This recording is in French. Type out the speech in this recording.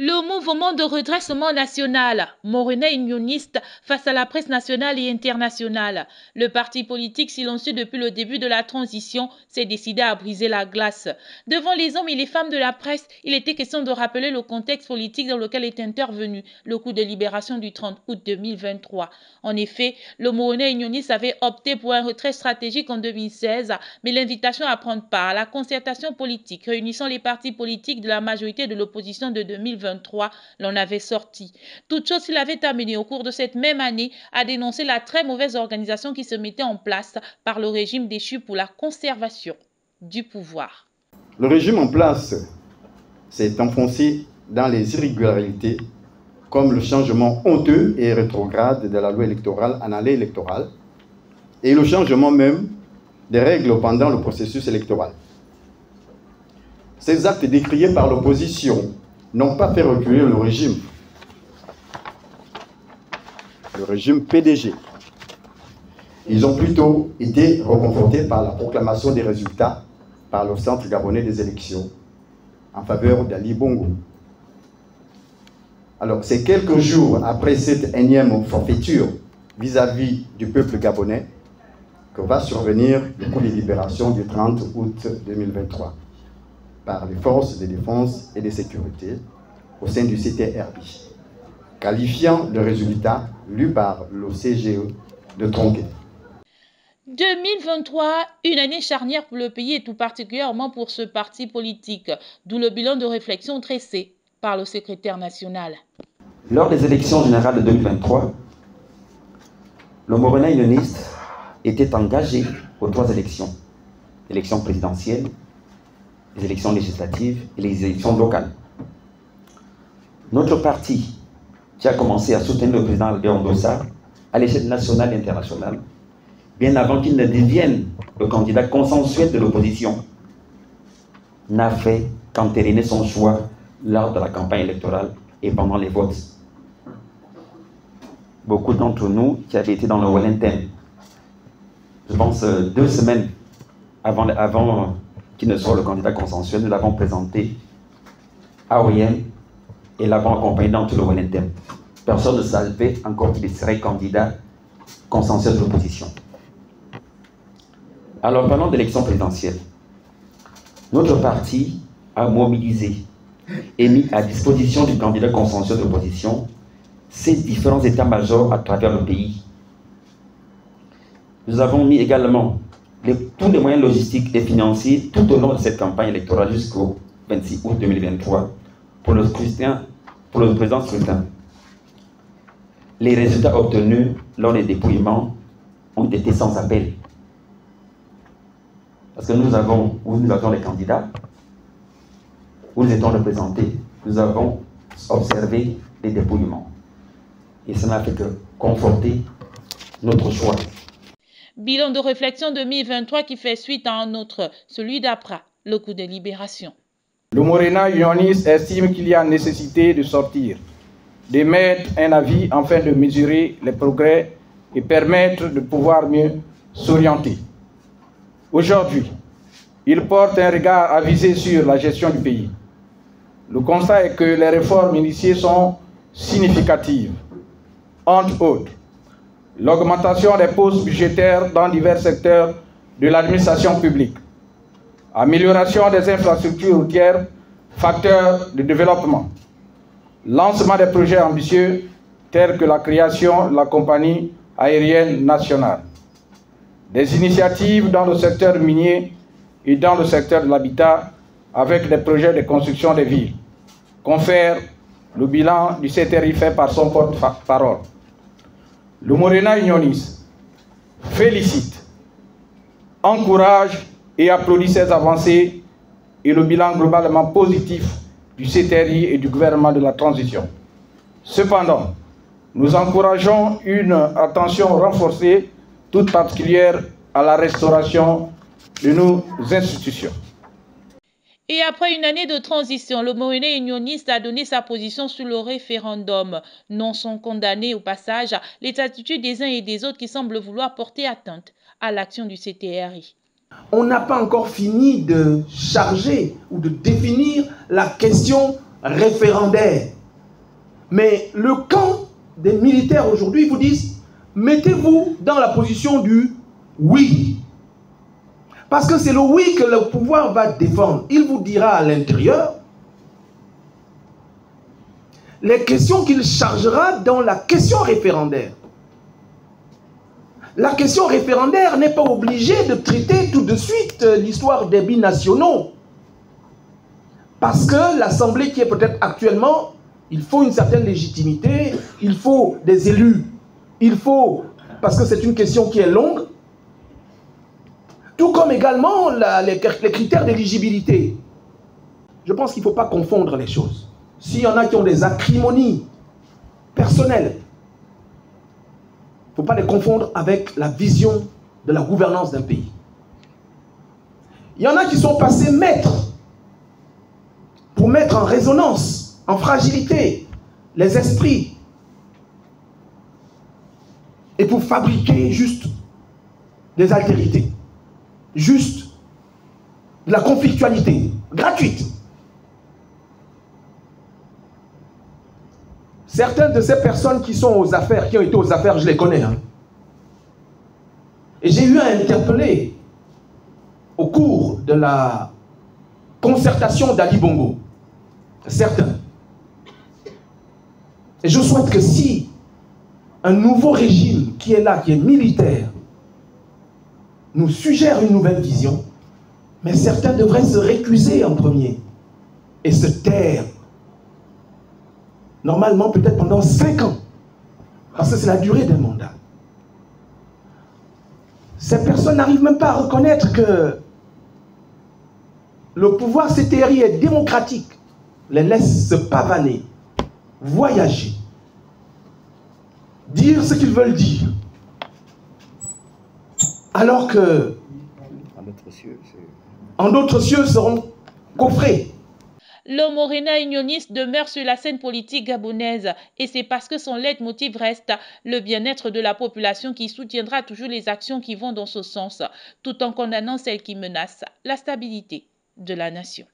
Le mouvement de redressement national, Morena unioniste face à la presse nationale et internationale. Le parti politique silencieux depuis le début de la transition s'est décidé à briser la glace. Devant les hommes et les femmes de la presse, il était question de rappeler le contexte politique dans lequel est intervenu le coup de libération du 30 août 2023. En effet, le Morena unioniste avait opté pour un retrait stratégique en 2016, mais l'invitation à prendre part à la concertation politique réunissant les partis politiques de la majorité de l'opposition de 2023 l'on avait sorti. Toute chose qu'il avait amené au cours de cette même année à dénoncer la très mauvaise organisation qui se mettait en place par le régime déchu pour la conservation du pouvoir. Le régime en place s'est enfoncé dans les irrégularités comme le changement honteux et rétrograde de la loi électorale en année électorale et le changement même des règles pendant le processus électoral. Ces actes décriés par l'opposition n'ont pas fait reculer le régime PDG. Ils ont plutôt été reconfortés par la proclamation des résultats par le Centre gabonais des élections en faveur d'Ali Bongo. Alors, c'est quelques jours après cette énième forfaiture vis-à-vis du peuple gabonais que va survenir le coup de libération du 30 août 2023 par les forces de défense et de sécurité au sein du CTRB, qualifiant le résultat lu par le CGE de tronqué. 2023, une année charnière pour le pays et tout particulièrement pour ce parti politique, d'où le bilan de réflexion dressé par le secrétaire national. Lors des élections générales de 2023, le Morena unioniste était engagé aux 3 élections. L'élection présidentielle, les élections législatives et les élections locales. Notre parti, qui a commencé à soutenir le président Albert Ndossa à l'échelle nationale et internationale, bien avant qu'il ne devienne le candidat consensuel de l'opposition, n'a fait qu'entériner son choix lors de la campagne électorale et pendant les votes. Beaucoup d'entre nous qui avaient été dans le Wellington, je pense 2 semaines avant qu'il ne soit le candidat consensuel, nous l'avons présenté à OIM et l'avons accompagné dans tout le Wellington. Personne ne savait encore qu'il serait candidat consensuel de l'opposition. Alors, parlant d'élection présidentielle, notre parti a mobilisé et mis à disposition du candidat consensuel de l'opposition ses différents états-majors à travers le pays. Nous avons mis également tous les moyens logistiques et financiers tout au long de cette campagne électorale jusqu'au 26 août 2023 pour le président scrutin. Les résultats obtenus lors des dépouillements ont été sans appel. Parce que nous avons les candidats, où nous étions représentés, nous avons observé les dépouillements. Et ça n'a fait que conforter notre choix. Bilan de réflexion 2023 qui fait suite à un autre, celui d'APRA, le coup de libération. Le Morena unioniste estime qu'il y a nécessité de sortir, d'émettre un avis afin de mesurer les progrès et permettre de pouvoir mieux s'orienter. Aujourd'hui, il porte un regard avisé sur la gestion du pays. Le constat est que les réformes initiées sont significatives. Entre autres, l'augmentation des postes budgétaires dans divers secteurs de l'administration publique, amélioration des infrastructures routières, facteurs de développement, lancement des projets ambitieux tels que la création de la compagnie aérienne nationale, des initiatives dans le secteur minier et dans le secteur de l'habitat avec des projets de construction des villes, confère le bilan du CTRI fait par son porte-parole. Le Morena unioniste félicite, encourage et applaudit ces avancées et le bilan globalement positif du CTRI et du gouvernement de la transition. Cependant, nous encourageons une attention renforcée, toute particulière à la restauration de nos institutions. Et après une année de transition, le Morena unioniste a donné sa position sur le référendum. Non sont condamnés au passage les attitudes des uns et des autres qui semblent vouloir porter atteinte à l'action du CTRI. On n'a pas encore fini de charger ou de définir la question référendaire. Mais le camp des militaires aujourd'hui vous disent, mettez-vous dans la position du oui. Parce que c'est le oui que le pouvoir va défendre. Il vous dira à l'intérieur les questions qu'il chargera dans la question référendaire. La question référendaire n'est pas obligée de traiter tout de suite l'histoire des binationaux. Parce que l'Assemblée qui est peut-être actuellement, il faut une certaine légitimité, il faut des élus, il faut, parce que c'est une question qui est longue, tout comme également les critères d'éligibilité. Je pense qu'il ne faut pas confondre les choses. S'il y en a qui ont des acrimonies personnelles, il ne faut pas les confondre avec la vision de la gouvernance d'un pays. Il y en a qui sont passés maîtres pour mettre en résonance, en fragilité, les esprits et pour fabriquer juste des altérités, juste de la conflictualité gratuite. Certaines de ces personnes qui sont aux affaires, qui ont été aux affaires, je les connais. Et j'ai eu à interpeller au cours de la concertation d'Ali Bongo, certains. Et je souhaite que si un nouveau régime qui est là, qui est militaire, nous suggère une nouvelle vision, mais certains devraient se récuser en premier et se taire. Normalement, peut-être pendant 5 ans, parce que c'est la durée d'un mandat. Ces personnes n'arrivent même pas à reconnaître que le pouvoir CTRI est démocratique, les laisse se pavaner, voyager, dire ce qu'ils veulent dire, alors que en d'autres cieux seront coffrés. Le Morena unioniste demeure sur la scène politique gabonaise et c'est parce que son leitmotiv reste le bien-être de la population qui soutiendra toujours les actions qui vont dans ce sens, tout en condamnant celles qui menacent la stabilité de la nation.